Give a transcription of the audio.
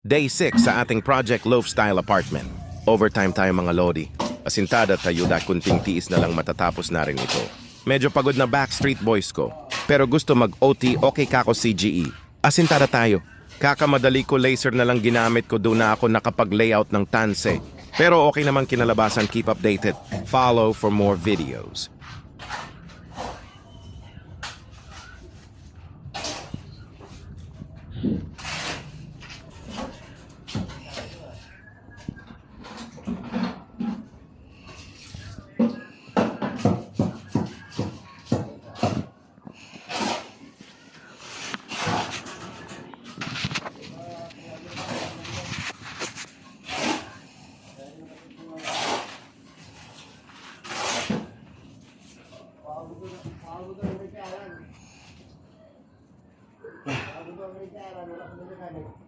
Day 6 sa ating Project Loaf Style Apartment. Overtime tayo mga lodi. Asintada tayo da kunting tiis na lang matatapos na rin ito. Medyo pagod na Backstreet Boys ko. Pero gusto mag-OT okay kako CGE. Asintada tayo. Kakamadali ko laser na lang ginamit ko doon na ako nakapag-layout ng tanse. Pero okay naman kinalabasan, keep updated. Follow for more videos. Ano ba may kaya? Wala ko na